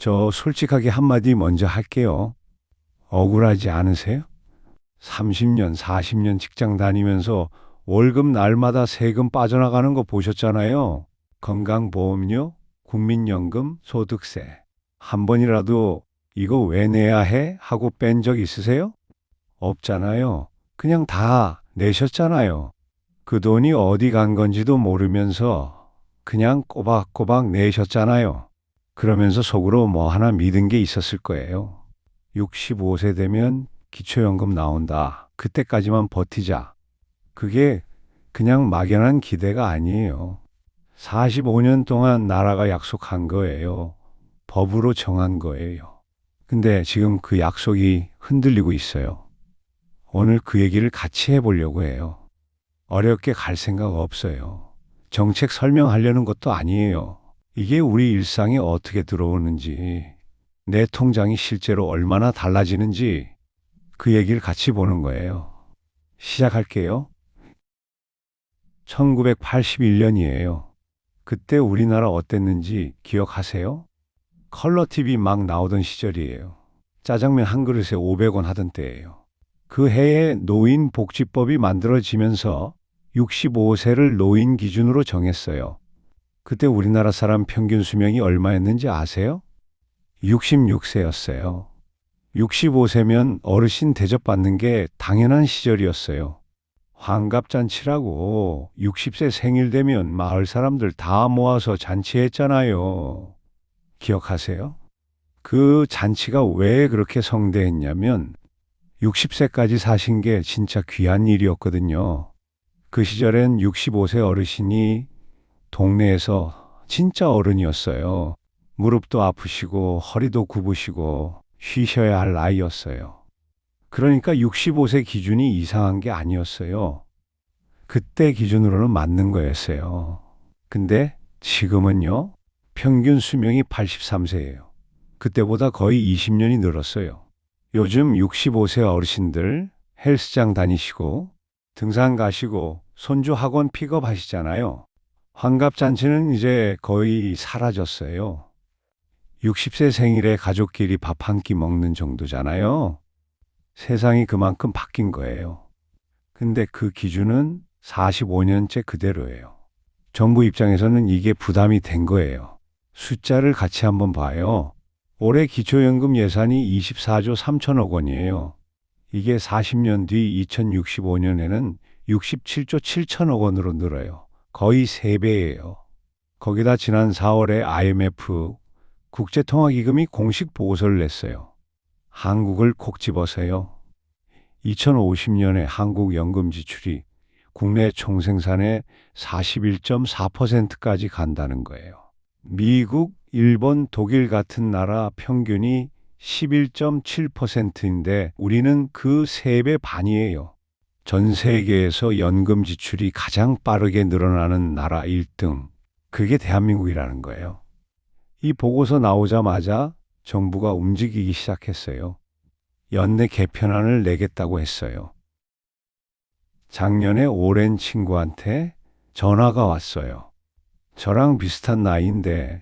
저 솔직하게 한마디 먼저 할게요. 억울하지 않으세요? 30년, 40년 직장 다니면서 월급 날마다 세금 빠져나가는 거 보셨잖아요. 건강보험료, 국민연금, 소득세. 한 번이라도 이거 왜 내야 해? 하고 뺀 적 있으세요? 없잖아요. 그냥 다 내셨잖아요. 그 돈이 어디 간 건지도 모르면서 그냥 꼬박꼬박 내셨잖아요. 그러면서 속으로 뭐 하나 믿은 게 있었을 거예요. 65세 되면 기초연금 나온다. 그때까지만 버티자. 그게 그냥 막연한 기대가 아니에요. 45년 동안 나라가 약속한 거예요. 법으로 정한 거예요. 근데 지금 그 약속이 흔들리고 있어요. 오늘 그 얘기를 같이 해보려고 해요. 어렵게 갈 생각 없어요. 정책 설명하려는 것도 아니에요. 이게 우리 일상에 어떻게 들어오는지, 내 통장이 실제로 얼마나 달라지는지 그 얘기를 같이 보는 거예요. 시작할게요. 1981년이에요. 그때 우리나라 어땠는지 기억하세요? 컬러 TV 막 나오던 시절이에요. 짜장면 한 그릇에 500원 하던 때예요. 그 해에 노인복지법이 만들어지면서 65세를 노인 기준으로 정했어요. 그때 우리나라 사람 평균 수명이 얼마였는지 아세요? 66세였어요. 65세면 어르신 대접받는 게 당연한 시절이었어요. 환갑잔치라고 60세 생일 되면 마을 사람들 다 모아서 잔치했잖아요. 기억하세요? 그 잔치가 왜 그렇게 성대했냐면 60세까지 사신 게 진짜 귀한 일이었거든요. 그 시절엔 65세 어르신이 동네에서 진짜 어른이었어요. 무릎도 아프시고 허리도 굽으시고 쉬셔야 할 나이였어요. 그러니까 65세 기준이 이상한 게 아니었어요. 그때 기준으로는 맞는 거였어요. 근데 지금은요, 평균 수명이 83세예요. 그때보다 거의 20년이 늘었어요. 요즘 65세 어르신들 헬스장 다니시고 등산 가시고 손주 학원 픽업하시잖아요. 환갑잔치는 이제 거의 사라졌어요. 60세 생일에 가족끼리 밥 한 끼 먹는 정도잖아요. 세상이 그만큼 바뀐 거예요. 근데 그 기준은 45년째 그대로예요. 정부 입장에서는 이게 부담이 된 거예요. 숫자를 같이 한번 봐요. 올해 기초연금 예산이 24조 3천억 원이에요. 이게 40년 뒤 2065년에는 67조 7천억 원으로 늘어요. 거의 3배예요. 거기다 지난 4월에 IMF 국제통화기금이 공식 보고서를 냈어요. 한국을 콕 집어서요. 2050년에 한국 연금 지출이 국내 총생산의 41.4%까지 간다는 거예요. 미국, 일본, 독일 같은 나라 평균이 11.7%인데 우리는 그 3배 반이에요. 전 세계에서 연금 지출이 가장 빠르게 늘어나는 나라 1등. 그게 대한민국이라는 거예요. 이 보고서 나오자마자 정부가 움직이기 시작했어요. 연내 개편안을 내겠다고 했어요. 작년에 오랜 친구한테 전화가 왔어요. 저랑 비슷한 나이인데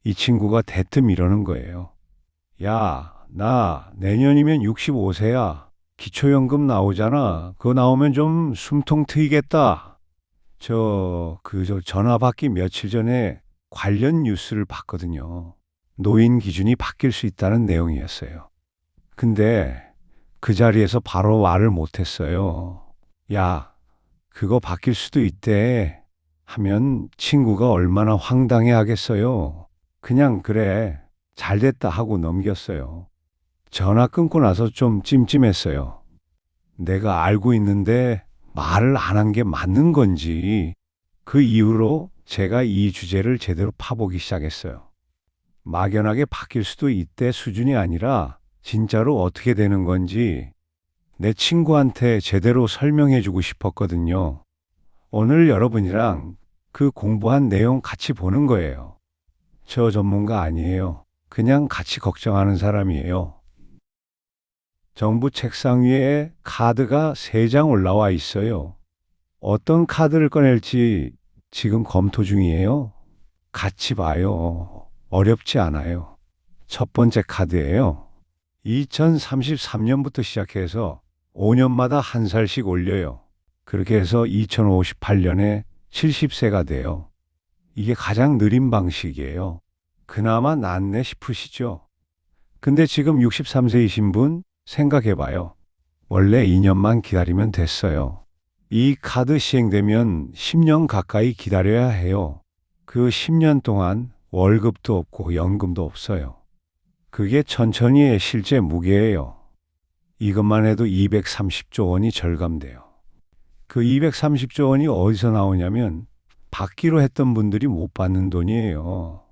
이 친구가 대뜸 이러는 거예요. 야, 나 내년이면 65세야. 기초연금 나오잖아. 그거 나오면 좀 숨통 트이겠다. 저 전화 받기 며칠 전에 관련 뉴스를 봤거든요. 노인 기준이 바뀔 수 있다는 내용이었어요. 근데 그 자리에서 바로 말을 못했어요. 야, 그거 바뀔 수도 있대. 하면 친구가 얼마나 황당해 하겠어요. 그냥 그래, 잘 됐다 하고 넘겼어요. 전화 끊고 나서 좀 찜찜했어요. 내가 알고 있는데 말을 안 한 게 맞는 건지. 그 이후로 제가 이 주제를 제대로 파보기 시작했어요. 막연하게 바뀔 수도 있대 수준이 아니라 진짜로 어떻게 되는 건지 내 친구한테 제대로 설명해 주고 싶었거든요. 오늘 여러분이랑 그 공부한 내용 같이 보는 거예요. 저 전문가 아니에요. 그냥 같이 걱정하는 사람이에요. 정부 책상 위에 카드가 3장 올라와 있어요. 어떤 카드를 꺼낼지 지금 검토 중이에요. 같이 봐요. 어렵지 않아요. 첫 번째 카드예요. 2033년부터 시작해서 5년마다 한 살씩 올려요. 그렇게 해서 2058년에 70세가 돼요. 이게 가장 느린 방식이에요. 그나마 낫네 싶으시죠? 근데 지금 63세이신 분 생각해봐요. 원래 2년만 기다리면 됐어요. 이 카드 시행되면 10년 가까이 기다려야 해요. 그 10년 동안 월급도 없고 연금도 없어요. 그게 천천히의 실제 무게예요. 이것만 해도 230조 원이 절감돼요. 그 230조 원이 어디서 나오냐면 받기로 했던 분들이 못 받는 돈이에요.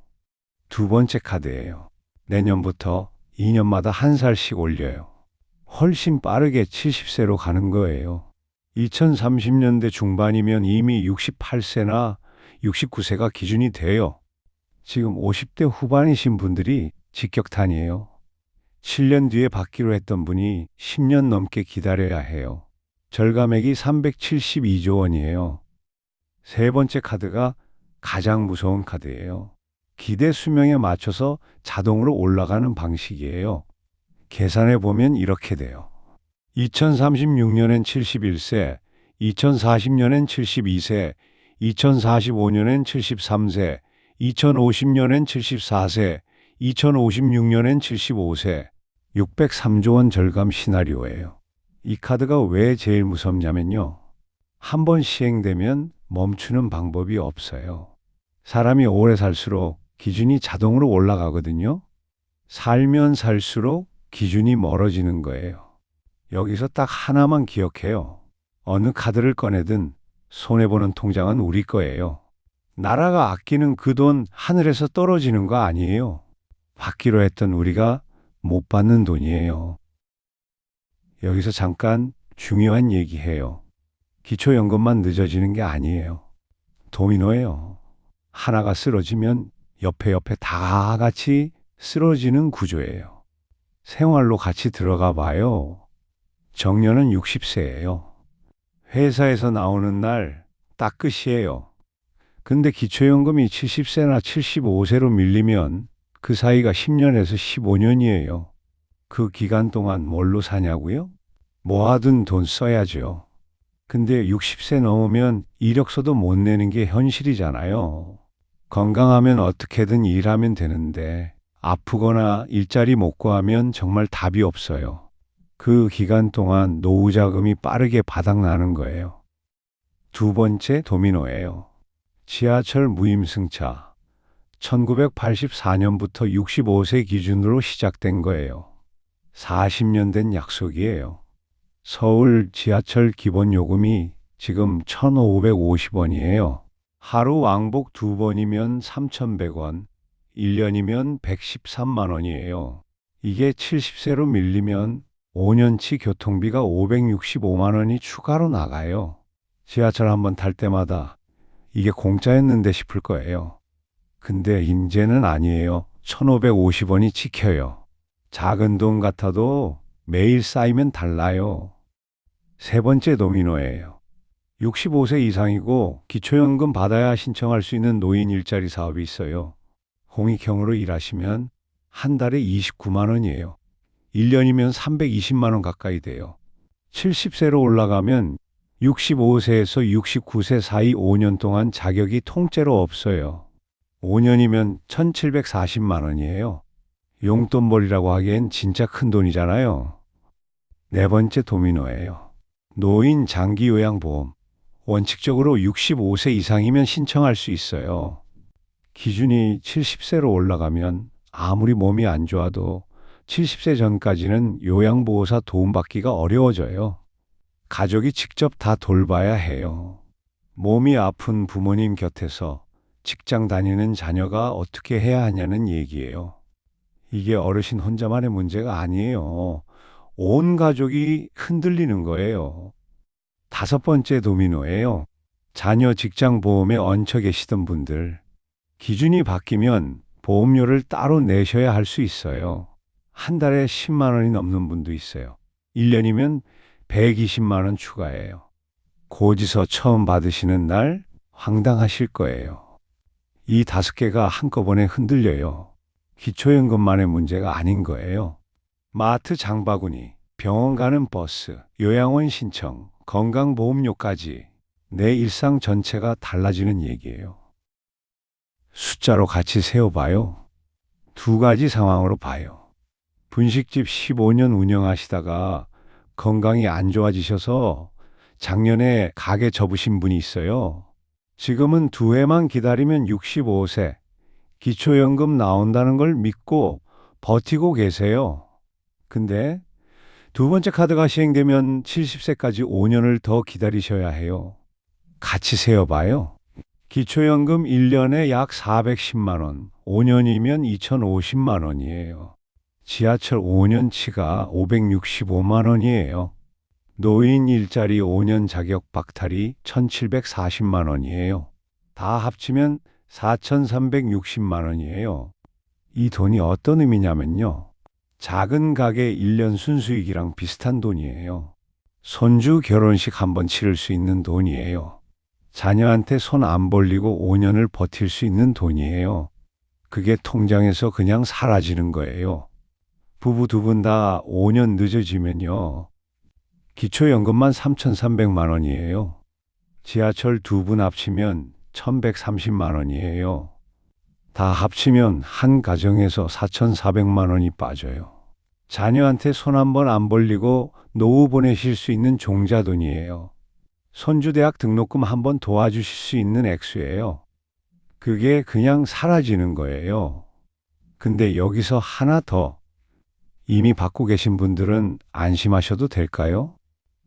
두 번째 카드예요. 내년부터 2년마다 한 살씩 올려요. 훨씬 빠르게 70세로 가는 거예요. 2030년대 중반이면 이미 68세나 69세가 기준이 돼요. 지금 50대 후반이신 분들이 직격탄이에요. 7년 뒤에 받기로 했던 분이 10년 넘게 기다려야 해요. 절감액이 372조 원이에요. 세 번째 카드가 가장 무서운 카드예요. 기대 수명에 맞춰서 자동으로 올라가는 방식이에요. 계산해 보면 이렇게 돼요. 2036년엔 71세, 2040년엔 72세, 2045년엔 73세, 2050년엔 74세, 2056년엔 75세, 603조 원 절감 시나리오예요. 이 카드가 왜 제일 무섭냐면요. 한 번 시행되면 멈추는 방법이 없어요. 사람이 오래 살수록 기준이 자동으로 올라가거든요. 살면 살수록 기준이 멀어지는 거예요. 여기서 딱 하나만 기억해요. 어느 카드를 꺼내든 손해보는 통장은 우리 거예요. 나라가 아끼는 그 돈 하늘에서 떨어지는 거 아니에요. 받기로 했던 우리가 못 받는 돈이에요. 여기서 잠깐 중요한 얘기해요. 기초연금만 늦어지는 게 아니에요. 도미노예요. 하나가 쓰러지면 옆에 다 같이 쓰러지는 구조예요. 생활로 같이 들어가 봐요. 정년은 60세예요. 회사에서 나오는 날 딱 끝이에요. 근데 기초연금이 70세나 75세로 밀리면 그 사이가 10년에서 15년이에요. 그 기간 동안 뭘로 사냐고요? 모아둔 돈 써야죠. 근데 60세 넘으면 이력서도 못 내는 게 현실이잖아요. 건강하면 어떻게든 일하면 되는데 아프거나 일자리 못 구하면 정말 답이 없어요. 그 기간 동안 노후 자금이 빠르게 바닥나는 거예요. 두 번째 도미노예요. 지하철 무임승차. 1984년부터 65세 기준으로 시작된 거예요. 40년 된 약속이에요. 서울 지하철 기본 요금이 지금 1,550원이에요. 하루 왕복 2번이면 3,100원, 1년이면 113만 원이에요. 이게 70세로 밀리면 5년치 교통비가 565만 원이 추가로 나가요. 지하철 한번 탈 때마다 이게 공짜였는데 싶을 거예요. 근데 이제는 아니에요. 1,550원이 찍혀요. 작은 돈 같아도 매일 쌓이면 달라요. 세 번째 도미노예요. 65세 이상이고 기초연금 받아야 신청할 수 있는 노인 일자리 사업이 있어요. 공익형으로 일하시면 한 달에 29만 원이에요. 1년이면 320만 원 가까이 돼요. 70세로 올라가면 65세에서 69세 사이 5년 동안 자격이 통째로 없어요. 5년이면 1,740만 원이에요. 용돈벌이라고 하기엔 진짜 큰 돈이잖아요. 네 번째 도미노예요. 노인 장기요양보험. 원칙적으로 65세 이상이면 신청할 수 있어요. 기준이 70세로 올라가면 아무리 몸이 안 좋아도 70세 전까지는 요양보호사 도움받기가 어려워져요. 가족이 직접 다 돌봐야 해요. 몸이 아픈 부모님 곁에서 직장 다니는 자녀가 어떻게 해야 하냐는 얘기예요. 이게 어르신 혼자만의 문제가 아니에요. 온 가족이 흔들리는 거예요. 다섯 번째 도미노예요. 자녀 직장 보험에 얹혀 계시던 분들. 기준이 바뀌면 보험료를 따로 내셔야 할 수 있어요. 한 달에 10만 원이 넘는 분도 있어요. 1년이면 120만 원 추가해요. 고지서 처음 받으시는 날 황당하실 거예요. 이 다섯 개가 한꺼번에 흔들려요. 기초연금만의 문제가 아닌 거예요. 마트 장바구니, 병원 가는 버스, 요양원 신청, 건강보험료까지 내 일상 전체가 달라지는 얘기예요. 숫자로 같이 세어봐요. 두 가지 상황으로 봐요. 분식집 15년 운영하시다가 건강이 안 좋아지셔서 작년에 가게 접으신 분이 있어요. 지금은 두 해만 기다리면 65세 기초연금 나온다는 걸 믿고 버티고 계세요. 근데 두 번째 카드가 시행되면 70세까지 5년을 더 기다리셔야 해요. 같이 세어봐요. 기초연금 1년에 약 410만 원, 5년이면 2,050만 원이에요. 지하철 5년치가 565만 원이에요. 노인 일자리 5년 자격 박탈이 1,740만 원이에요. 다 합치면 4,360만 원이에요. 이 돈이 어떤 의미냐면요. 작은 가게 1년 순수익이랑 비슷한 돈이에요. 손주 결혼식 한번 치를 수 있는 돈이에요. 자녀한테 손 안 벌리고 5년을 버틸 수 있는 돈이에요. 그게 통장에서 그냥 사라지는 거예요. 부부 두 분 다 5년 늦어지면요. 기초연금만 3,300만 원이에요. 지하철 두 분 합치면 1,130만 원이에요. 다 합치면 한 가정에서 4,400만 원이 빠져요. 자녀한테 손 한 번 안 벌리고 노후 보내실 수 있는 종자돈이에요. 손주 대학 등록금 한 번 도와주실 수 있는 액수예요. 그게 그냥 사라지는 거예요. 근데 여기서 하나 더. 이미 받고 계신 분들은 안심하셔도 될까요?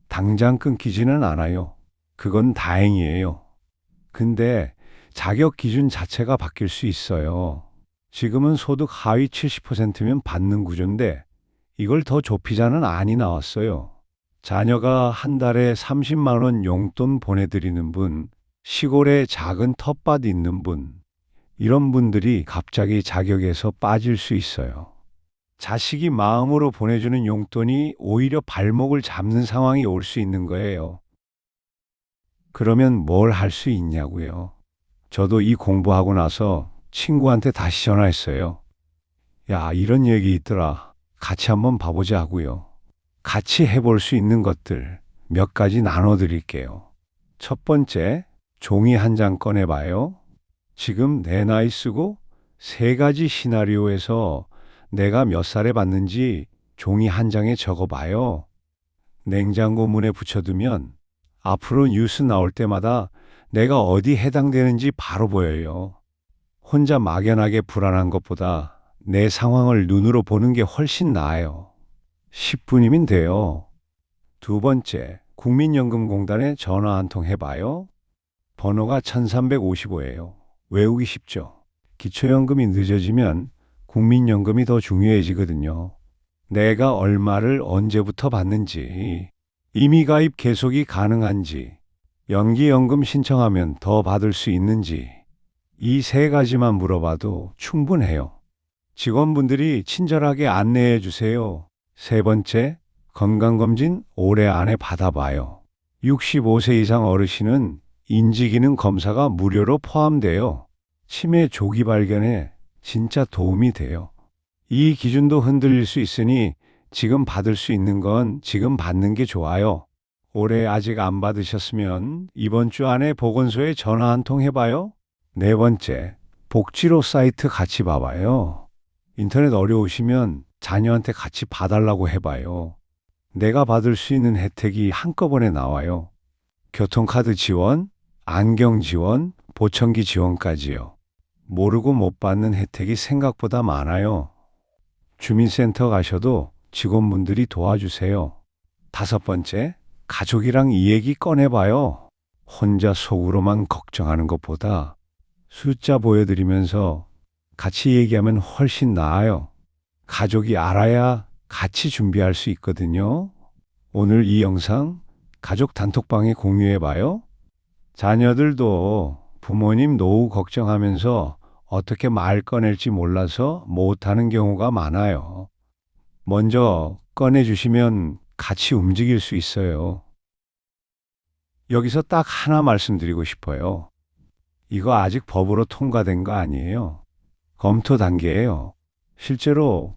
당장 끊기지는 않아요. 그건 다행이에요. 근데 자격 기준 자체가 바뀔 수 있어요. 지금은 소득 하위 70%면 받는 구조인데 이걸 더 좁히자는 안이 나왔어요. 자녀가 한 달에 30만 원 용돈 보내드리는 분, 시골에 작은 텃밭 있는 분, 이런 분들이 갑자기 자격에서 빠질 수 있어요. 자식이 마음으로 보내주는 용돈이 오히려 발목을 잡는 상황이 올 수 있는 거예요. 그러면 뭘 할 수 있냐고요. 저도 이 공부하고 나서 친구한테 다시 전화했어요. 야, 이런 얘기 있더라. 같이 한번 봐보자 하고요. 같이 해볼 수 있는 것들 몇 가지 나눠드릴게요. 첫 번째, 종이 한 장 꺼내봐요. 지금 내 나이 쓰고 세 가지 시나리오에서 내가 몇 살에 받는지 종이 한 장에 적어봐요. 냉장고 문에 붙여두면 앞으로 뉴스 나올 때마다 내가 어디 해당되는지 바로 보여요. 혼자 막연하게 불안한 것보다 내 상황을 눈으로 보는 게 훨씬 나아요. 10분이면 돼요. 두 번째, 국민연금공단에 전화 한 통 해봐요. 번호가 1355예요. 외우기 쉽죠? 기초연금이 늦어지면 국민연금이 더 중요해지거든요. 내가 얼마를 언제부터 받는지, 임의 가입 계속이 가능한지, 연기연금 신청하면 더 받을 수 있는지, 이 세 가지만 물어봐도 충분해요. 직원분들이 친절하게 안내해 주세요. 세 번째, 건강검진 올해 안에 받아봐요. 65세 이상 어르신은 인지기능 검사가 무료로 포함돼요. 치매 조기 발견에 진짜 도움이 돼요. 이 기준도 흔들릴 수 있으니 지금 받을 수 있는 건 지금 받는 게 좋아요. 올해 아직 안 받으셨으면 이번 주 안에 보건소에 전화 한 통 해봐요. 네 번째, 복지로 사이트 같이 봐봐요. 인터넷 어려우시면 자녀한테 같이 봐달라고 해봐요. 내가 받을 수 있는 혜택이 한꺼번에 나와요. 교통카드 지원, 안경 지원, 보청기 지원까지요. 모르고 못 받는 혜택이 생각보다 많아요. 주민센터 가셔도 직원분들이 도와주세요. 다섯 번째, 가족이랑 이 얘기 꺼내봐요. 혼자 속으로만 걱정하는 것보다 숫자 보여드리면서 같이 얘기하면 훨씬 나아요. 가족이 알아야 같이 준비할 수 있거든요. 오늘 이 영상 가족 단톡방에 공유해봐요. 자녀들도 부모님 노후 걱정하면서 어떻게 말 꺼낼지 몰라서 못하는 경우가 많아요. 먼저 꺼내주시면 같이 움직일 수 있어요. 여기서 딱 하나 말씀드리고 싶어요. 이거 아직 법으로 통과된 거 아니에요. 검토 단계예요. 실제로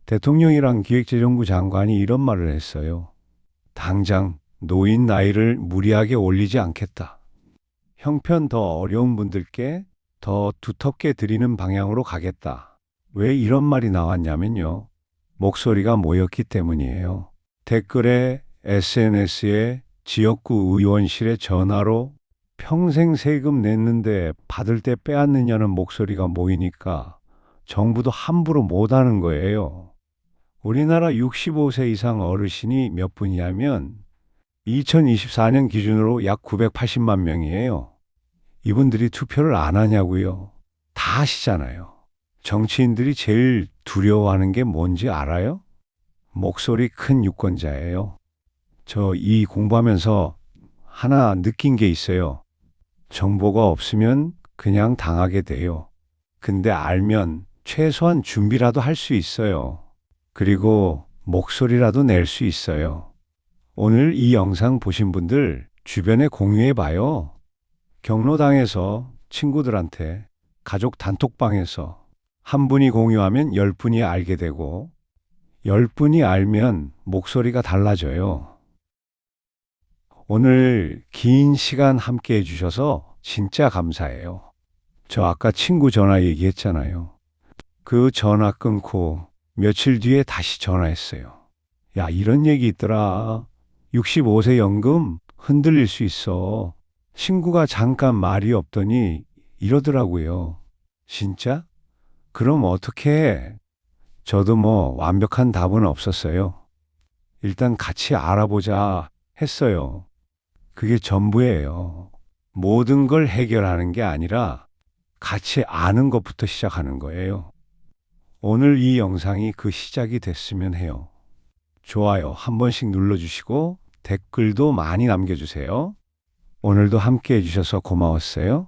대통령이랑 기획재정부 장관이 이런 말을 했어요. 당장 노인 나이를 무리하게 올리지 않겠다. 형편 더 어려운 분들께 더 두텁게 드리는 방향으로 가겠다. 왜 이런 말이 나왔냐면요. 목소리가 모였기 때문이에요. 댓글에 SNS에 지역구 의원실에 전화로 평생 세금 냈는데 받을 때 빼앗느냐는 목소리가 모이니까 정부도 함부로 못하는 거예요. 우리나라 65세 이상 어르신이 몇 분이냐면 2024년 기준으로 약 980만 명이에요. 이분들이 투표를 안 하냐고요. 다 하시잖아요. 정치인들이 제일 두려워하는 게 뭔지 알아요? 목소리 큰 유권자예요. 저 이 공부하면서 하나 느낀 게 있어요. 정보가 없으면 그냥 당하게 돼요. 근데 알면 최소한 준비라도 할 수 있어요. 그리고 목소리라도 낼 수 있어요. 오늘 이 영상 보신 분들 주변에 공유해 봐요. 경로당에서 친구들한테, 가족 단톡방에서 한 분이 공유하면 10분이 알게 되고 10분이 알면 목소리가 달라져요. 오늘 긴 시간 함께 해주셔서 진짜 감사해요. 저 아까 친구 전화 얘기했잖아요. 그 전화 끊고 며칠 뒤에 다시 전화했어요. 야, 이런 얘기 있더라. 65세 연금 흔들릴 수 있어. 친구가 잠깐 말이 없더니 이러더라고요. 진짜? 그럼 어떻게 해? 저도 뭐 완벽한 답은 없었어요. 일단 같이 알아보자 했어요. 그게 전부예요. 모든 걸 해결하는 게 아니라 같이 아는 것부터 시작하는 거예요. 오늘 이 영상이 그 시작이 됐으면 해요. 좋아요 한 번씩 눌러주시고 댓글도 많이 남겨주세요. 오늘도 함께 해주셔서 고마웠어요.